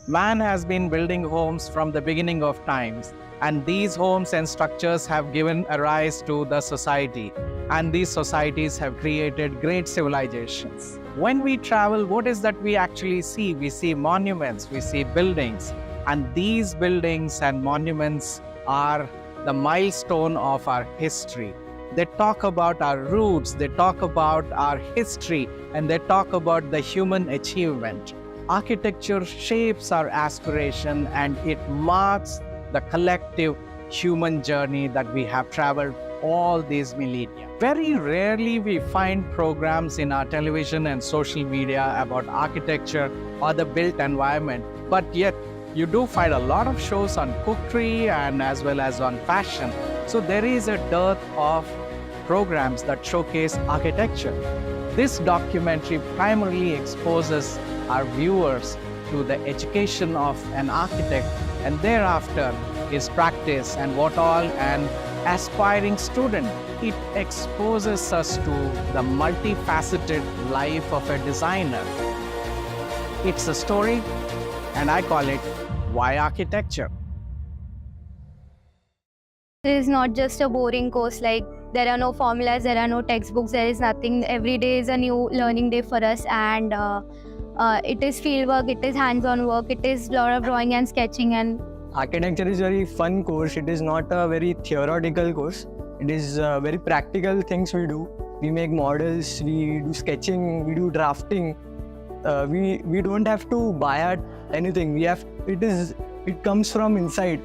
Man has been building homes from the beginning of times, and these homes and structures have given a rise to the society, and these societies have created great civilizations. When we travel, what is that we actually see? We see monuments, we see buildings, and these buildings and monuments are the milestone of our history. They talk about our roots, they talk about our history, and they talk about the human achievement. Architecture shapes our aspiration, and it marks the collective human journey that we have traveled all these millennia. Very rarely we find programs in our television and social media about architecture or the built environment, but yet you do find a lot of shows on cookery and as well as on fashion. So there is a dearth of programs that showcase architecture. This documentary primarily exposes our viewers to the education of an architect, and thereafter his practice and what all an aspiring student. It exposes us to the multifaceted life of a designer. It's a story, and I call it Why Architecture. It is not just a boring course, like there are no formulas, there are no textbooks, there is nothing. Every day is a new learning day for us, and it is field work, it is hands-on work, it is a lot of drawing and sketching. And architecture is a very fun course. It is not a very theoretical course. It is very practical things we do. We make models, we do sketching, we do drafting. We don't have to buy at anything. It comes from inside.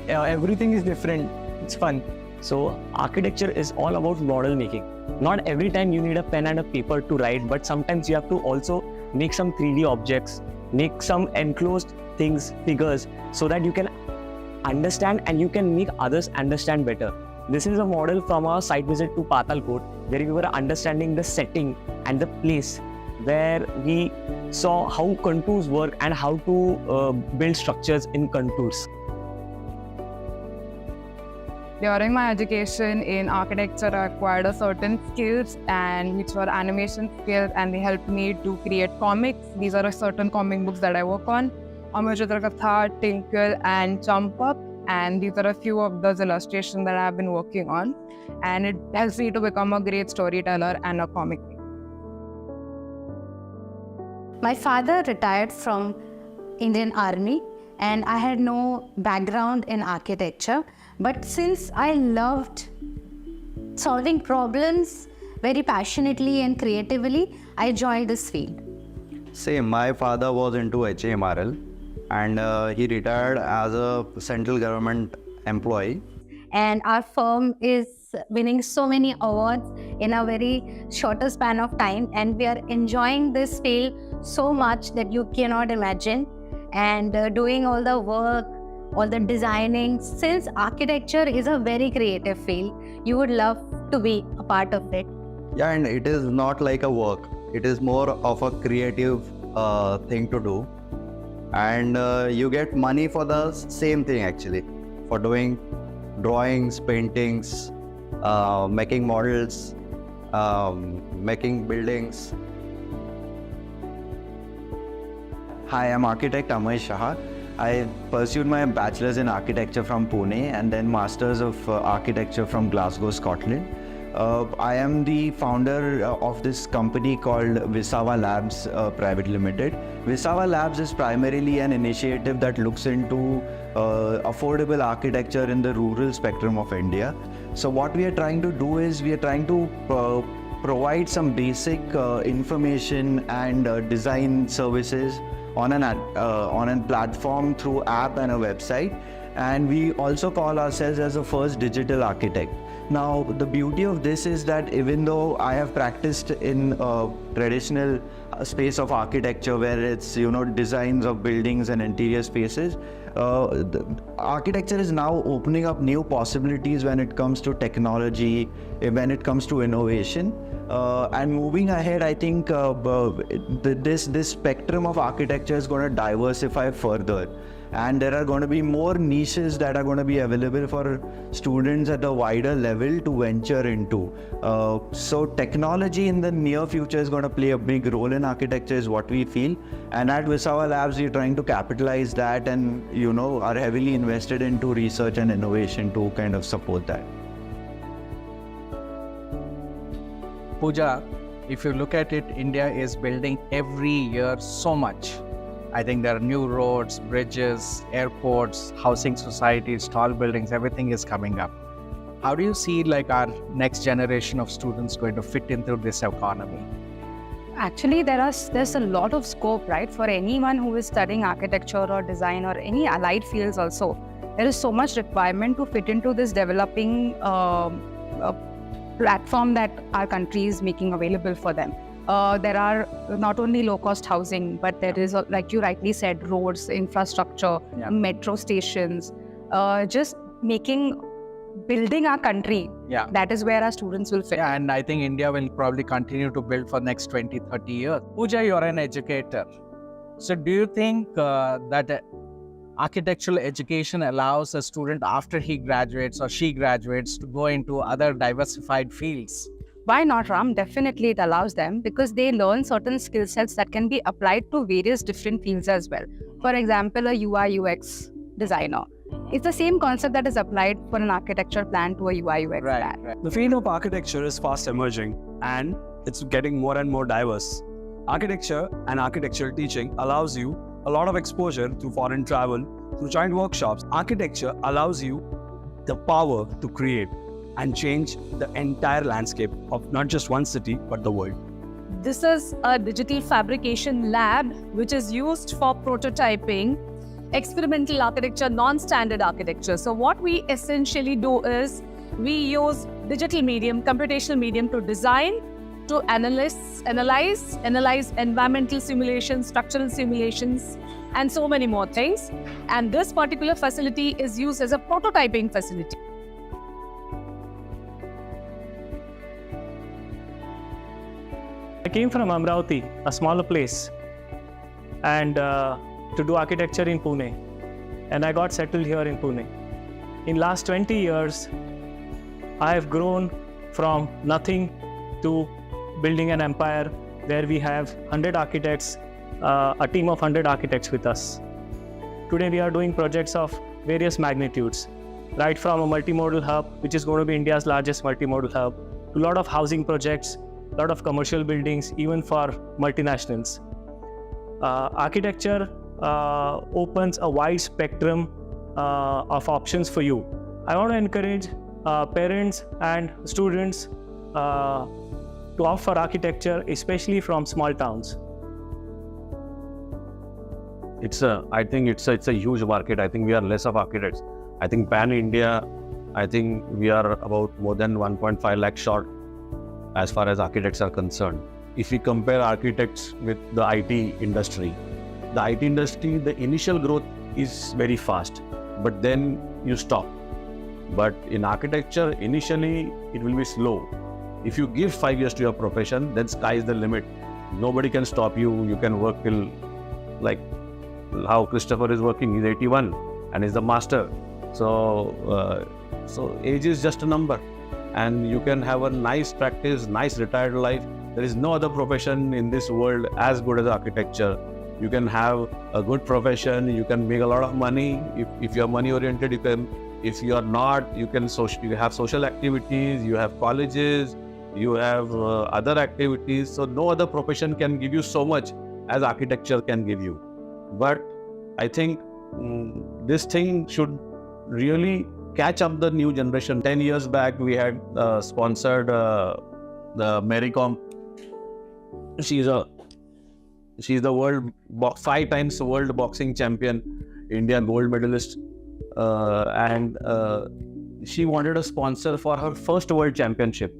Everything is different. It's fun. So architecture is all about model making. Not every time you need a pen and a paper to write, but sometimes you have to also make some 3D objects, make some enclosed things, figures, so that you can understand and you can make others understand better. This is a model from our site visit to Patalkot, where we were understanding the setting and the place, where we saw how contours work and how to build structures in contours. During my education in architecture, I acquired a certain skills, and which were animation skills, and they helped me to create comics. These are certain comic books that I work on. Amar Katha, Tinkle, and Jump Up, and these are a few of those illustrations that I have been working on, and it helps me to become a great storyteller and a comic maker. My father retired from Indian Army, and I had no background in architecture. But since I loved solving problems very passionately and creatively, I joined this field. Same, my father was into HMRL, and he retired as a central government employee. And our firm is winning so many awards in a very shorter span of time, and we are enjoying this field so much that you cannot imagine, and doing all the work, all the designing. Since architecture is a very creative field, you would love to be a part of it. Yeah, and it is not like a work. It is more of a creative thing to do. And you get money for the same thing actually, for doing drawings, paintings, making models, making buildings. Hi, I'm architect Amay Shah. I pursued my bachelor's in architecture from Pune and then masters of architecture from Glasgow, Scotland. I am the founder of this company called Visava Labs Private Limited. Visava Labs is primarily an initiative that looks into affordable architecture in the rural spectrum of India. So what we are trying to do is we are trying to provide some basic information and design services on a platform through app and a website, and we also call ourselves as the first digital architect. Now the beauty of this is that even though I have practiced in a traditional space of architecture where it's designs of buildings and interior spaces, architecture is now opening up new possibilities when it comes to technology, when it comes to innovation. And moving ahead, I think this spectrum of architecture is going to diversify further. and there are going to be more niches that are going to be available for students at a wider level to venture into. So technology in the near future is going to play a big role in architecture is what we feel, and at Visava Labs we're trying to capitalize that and are heavily invested into research and innovation to kind of support that. Pooja, if you look at it, India is building every year so much. I think there are new roads, bridges, airports, housing societies, tall buildings, everything is coming up. How do you see our next generation of students going to fit into this economy? Actually, there's a lot of scope, right, for anyone who is studying architecture or design or any allied fields also. There is so much requirement to fit into this developing platform that our country is making available for them. There are not only low-cost housing, but there is, like you rightly said, roads, infrastructure, metro stations, just building our country. Yeah. That is where our students will fit. Yeah, and I think India will probably continue to build for next 20, 30 years. Pooja, you're an educator. So do you think that architectural education allows a student after he graduates or she graduates to go into other diversified fields? Why not, Ram? Definitely it allows them because they learn certain skill sets that can be applied to various different fields as well. For example, a UI UX designer. It's the same concept that is applied for an architecture plan to a UI UX plan. Right. The field of architecture is fast emerging and it's getting more and more diverse. Architecture and architectural teaching allows you a lot of exposure through foreign travel, through joint workshops. Architecture allows you the power to create and change the entire landscape of not just one city, but the world. This is a digital fabrication lab which is used for prototyping experimental architecture, non-standard architecture. So what we essentially do is we use digital medium, computational medium to design, to analyze environmental simulations, structural simulations, and so many more things. And this particular facility is used as a prototyping facility. I came from Amravati, a smaller place, and to do architecture in Pune. And I got settled here in Pune. In last 20 years, I have grown from nothing to building an empire where we have 100 architects, a team of 100 architects with us. Today we are doing projects of various magnitudes, right from a multimodal hub, which is going to be India's largest multimodal hub, to a lot of housing projects, a lot of commercial buildings, even for multinationals. Architecture opens a wide spectrum of options for you. I want to encourage parents and students to opt for architecture, especially from small towns. I think it's a huge market. I think we are less of architects. I think pan-India, I think we are about more than 1.5 lakh short as far as architects are concerned. If we compare architects with the IT industry, the initial growth is very fast, but then you stop. But in architecture, initially it will be slow. If you give 5 years to your profession, then sky is the limit. Nobody can stop you. You can work till, like how Christopher is working, he's 81 and he's the master. So age is just a number, and you can have a nice practice, nice retired life. There is no other profession in this world as good as architecture. You can have a good profession, you can make a lot of money. If you are money oriented, you can. If you are not, you have social activities, you have colleges, you have other activities. So no other profession can give you so much as architecture can give you. But I think this thing should really catch up the new generation. 10 years back, we had sponsored the Mary Kom. She's the world 5 times world boxing champion, India gold medalist, and she wanted a sponsor for her first world championship.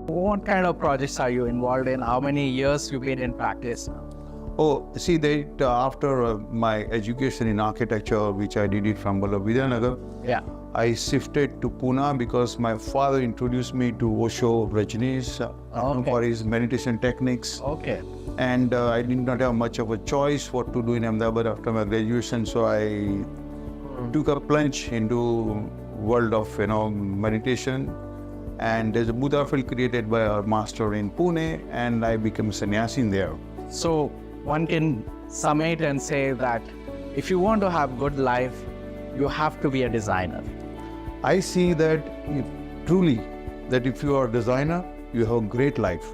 What kind of projects are you involved in? How many years you've been in practice? Oh, see, after my education in architecture, which I did it from Vidyanagar, Yeah. I shifted to Pune because my father introduced me to Osho Rajneesh for his meditation techniques. Okay. And I did not have much of a choice what to do in Ahmedabad after my graduation, so I took a plunge into world of meditation. And there's a Buddha field created by our master in Pune, and I became a sannyasi in there. So one can sum it and say that if you want to have good life, you have to be a designer. I see that truly that if you are a designer, you have a great life.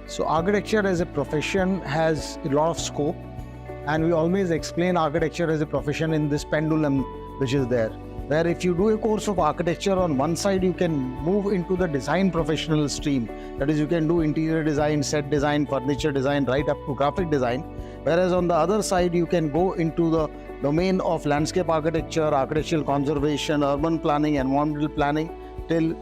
So architecture as a profession has a lot of scope, and we always explain architecture as a profession in this pendulum which is there. Where if you do a course of architecture on one side, you can move into the design professional stream. That is, you can do interior design, set design, furniture design, right up to graphic design. Whereas on the other side, you can go into the domain of landscape architecture, architectural conservation, urban planning, environmental planning, till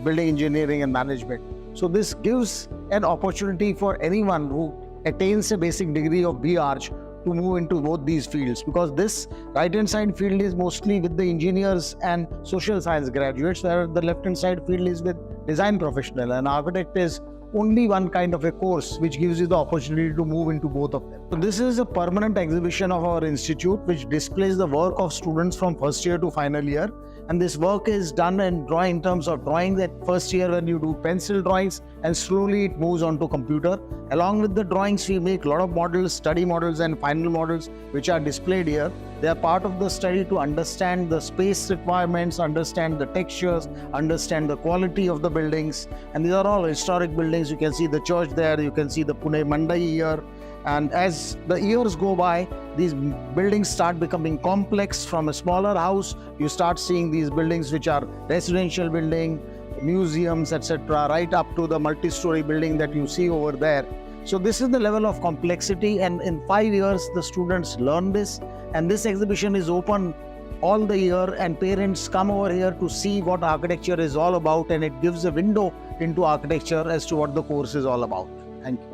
building engineering and management. So this gives an opportunity for anyone who attains a basic degree of B.Arch to move into both these fields, because this right-hand side field is mostly with the engineers and social science graduates, where the left-hand side field is with design professional, and architect is only one kind of a course which gives you the opportunity to move into both of them. So this is a permanent exhibition of our institute which displays the work of students from first year to final year. And this work is done in terms of drawing. That first year when you do pencil drawings, and slowly it moves on to computer. Along with the drawings, we make a lot of models, study models and final models, which are displayed here. They are part of the study to understand the space requirements, understand the textures, understand the quality of the buildings. And these are all historic buildings. You can see the church there, you can see the Pune Mandai here. And as the years go by, these buildings start becoming complex. From a smaller house, you start seeing these buildings which are residential building, museums, etc., right up to the multi-story building that you see over there. So this is the level of complexity, and in 5 years, the students learn this. And this exhibition is open all the year, and parents come over here to see what architecture is all about, and it gives a window into architecture as to what the course is all about. Thank you.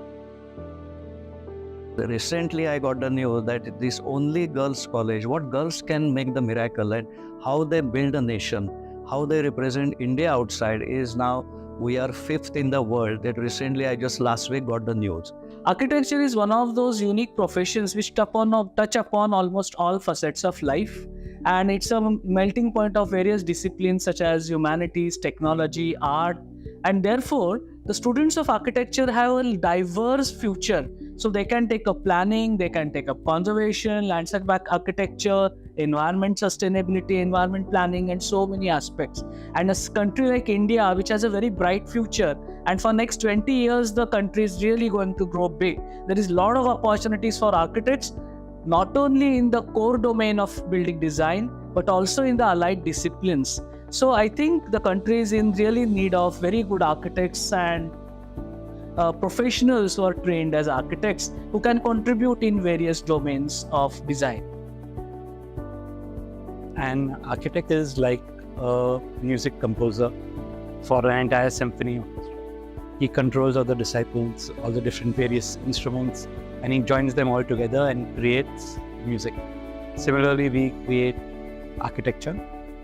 Recently, I got the news that this only girls' college, what girls can make the miracle, and how they build a nation, how they represent India outside, is now we are 5th in the world. That recently, I just last week got the news. Architecture is one of those unique professions which touch upon almost all facets of life, and it's a melting point of various disciplines such as humanities, technology, art, and therefore the students of architecture have a diverse future. So they can take up planning, they can take up conservation, landscape architecture, environment sustainability, environment planning, and so many aspects. And a country like India, which has a very bright future, and for next 20 years, the country is really going to grow big. There is a lot of opportunities for architects, not only in the core domain of building design, but also in the allied disciplines. So I think the country is in really need of very good architects and professionals who are trained as architects who can contribute in various domains of design. An architect is like a music composer for an entire symphony orchestra. He controls all the disciplines, all the different various instruments, and he joins them all together and creates music. Similarly, we create architecture,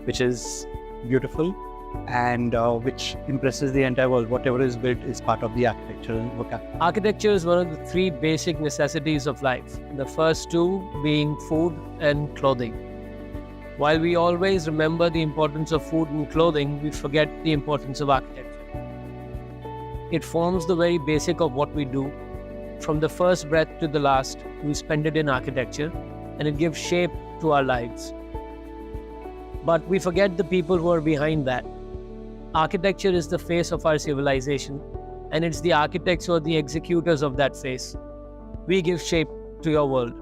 which is beautiful and which impresses the entire world. Whatever is built is part of the architectural vocabulary. Architecture is one of the 3 basic necessities of life. The first 2 being food and clothing. While we always remember the importance of food and clothing, we forget the importance of architecture. It forms the very basic of what we do. From the first breath to the last, we spend it in architecture, and it gives shape to our lives. But we forget the people who are behind that. Architecture is the face of our civilization, and it's the architects who are the executors of that face. We give shape to your world.